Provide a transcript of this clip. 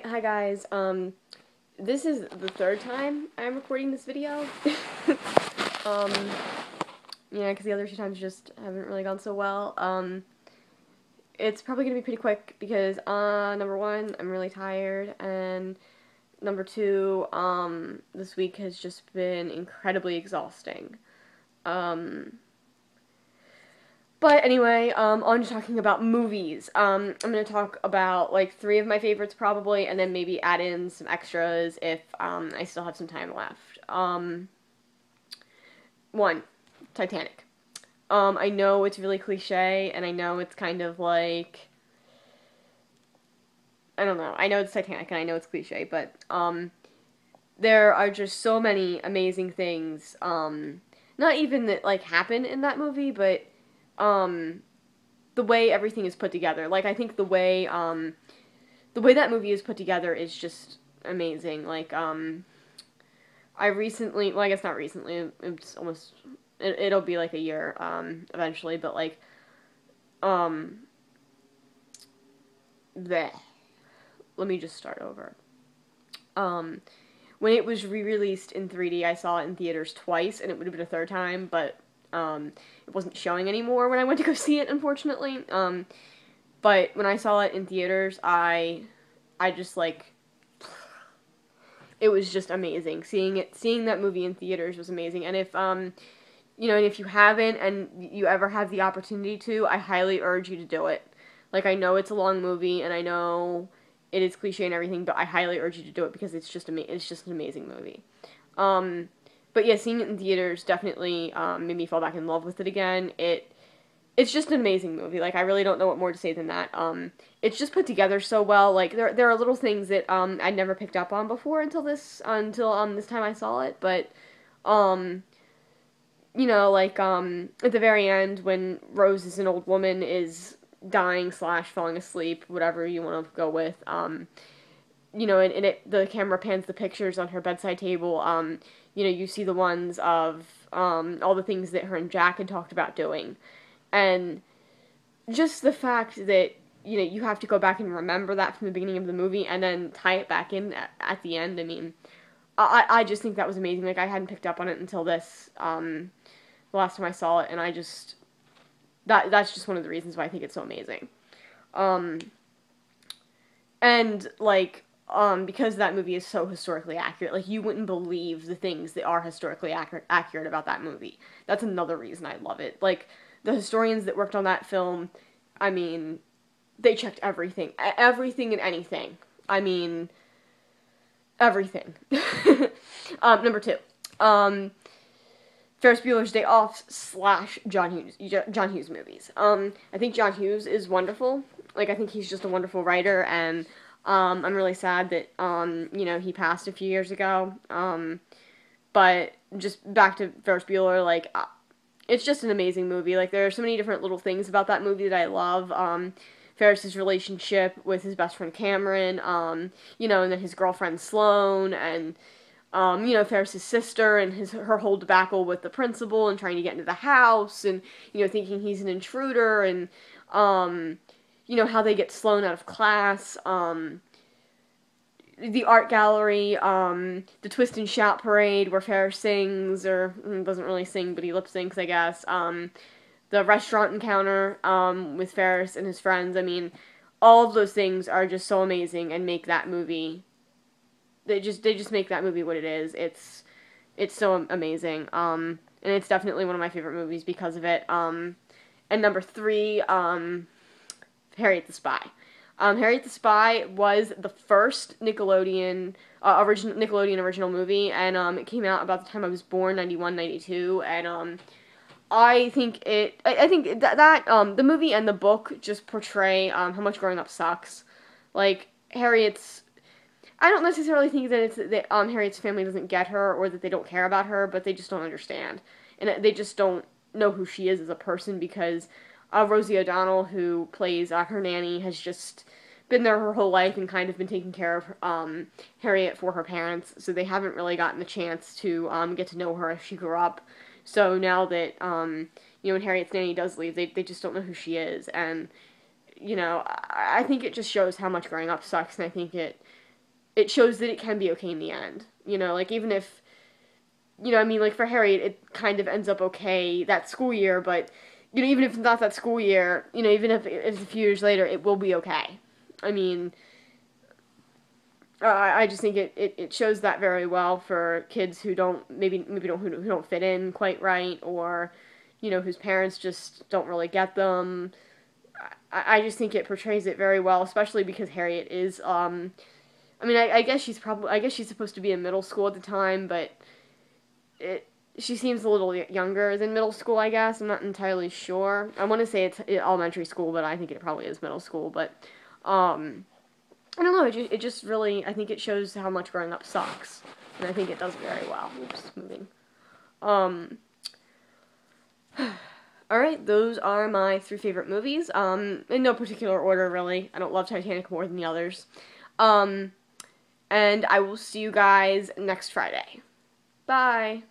Hi guys. This is the third time I'm recording this video. um, yeah, because the other two times just haven't really gone so well. It's probably gonna be pretty quick because, number one, I'm really tired, and number two, this week has just been incredibly exhausting. Um, But anyway, on to talking about movies. I'm gonna talk about like three of my favorites probably, and then maybe add in some extras if I still have some time left. One, Titanic. I know it's really cliche, and I know it's kind of like, I don't know. I know it's Titanic, and I know it's cliche, but there are just so many amazing things. Not even that like happen in that movie, but um the way everything is put together. Like, I think the way that movie is put together is just amazing. Like, I recently, well, I guess not recently, it's almost, it'll be like a year, eventually, but like, um, bleh. Let me just start over. Um, when it was re-released in 3D, I saw it in theaters twice, and it would have been a third time, but, it wasn't showing anymore when I went to go see it, unfortunately. But when I saw it in theaters, I just like, it was just amazing. Seeing that movie in theaters was amazing. And if and if you haven't and you ever have the opportunity to, I highly urge you to do it. Like, I know it's a long movie, and I know it is cliche and everything, but I highly urge you to do it because it's just an amazing movie. Um, but yeah, seeing it in theaters definitely made me fall back in love with it again. It's just an amazing movie. Like, I really don't know what more to say than that. It's just put together so well. Like, there are little things that I'd never picked up on before until this time I saw it. But um, like, at the very end when Rose is an old woman, is dying slash falling asleep, whatever you want to go with. The camera pans the pictures on her bedside table. You see the ones of all the things that her and Jack had talked about doing. And just the fact that, you have to go back and remember that from the beginning of the movie and then tie it back in at the end. I mean, I just think that was amazing. Like, I hadn't picked up on it until the last time I saw it, and that's just one of the reasons why I think it's so amazing. Um, and like, because that movie is so historically accurate, like, you wouldn't believe the things that are historically accurate about that movie. That's another reason I love it. Like, the historians that worked on that film, I mean, they checked everything and anything. I mean, everything. Number two, Ferris Bueller's Day Off slash John Hughes movies. I think John Hughes is wonderful. Like, I think he's just a wonderful writer, and I'm really sad that he passed a few years ago. But just back to Ferris Bueller, like, it's just an amazing movie. Like, there are so many different little things about that movie that I love. Ferris's relationship with his best friend Cameron, and then his girlfriend Sloane, and Ferris's sister and her whole debacle with the principal and trying to get into the house, and thinking he's an intruder, and how they get Sloane out of class. The art gallery, the Twist and Shout parade where Ferris sings, or doesn't really sing, but he lip syncs, I guess. The restaurant encounter with Ferris and his friends. I mean, all of those things are just so amazing and make that movie. They just make that movie what it is. It's so amazing. And it's definitely one of my favorite movies because of it. And number three, Harriet the Spy. Harriet the Spy was the first Nickelodeon original movie, and it came out about the time I was born, 91, 92, and I think the movie and the book just portray how much growing up sucks. Like, I don't necessarily think that it's that Harriet's family doesn't get her or that they don't care about her, but they just don't understand, and they just don't know who she is as a person because Rosie O'Donnell, who plays her nanny, has just been there her whole life and kind of been taking care of Harriet for her parents, so they haven't really gotten the chance to get to know her as she grew up. So now that when Harriet's nanny does leave, they just don't know who she is, and I think it just shows how much growing up sucks, and I think it it shows that it can be okay in the end. You know, like even if, I mean, like for Harry, it kind of ends up okay that school year, but even if it's not that school year, even if it's a few years later, it will be okay. I mean, I just think it shows that very well for kids who don't maybe don't who don't fit in quite right, or whose parents just don't really get them. I just think it portrays it very well, especially because Harriet is I mean, I guess she's supposed to be in middle school at the time, but it she seems a little younger than middle school. I guess I'm not entirely sure. I want to say it's elementary school, but I think it probably is middle school. But I don't know. It just really, I think it shows how much growing up sucks, and I think it does very well. Oops, moving. Um, all right, those are my three favorite movies. In no particular order, really. I don't love Titanic more than the others. Um, and I will see you guys next Friday. Bye.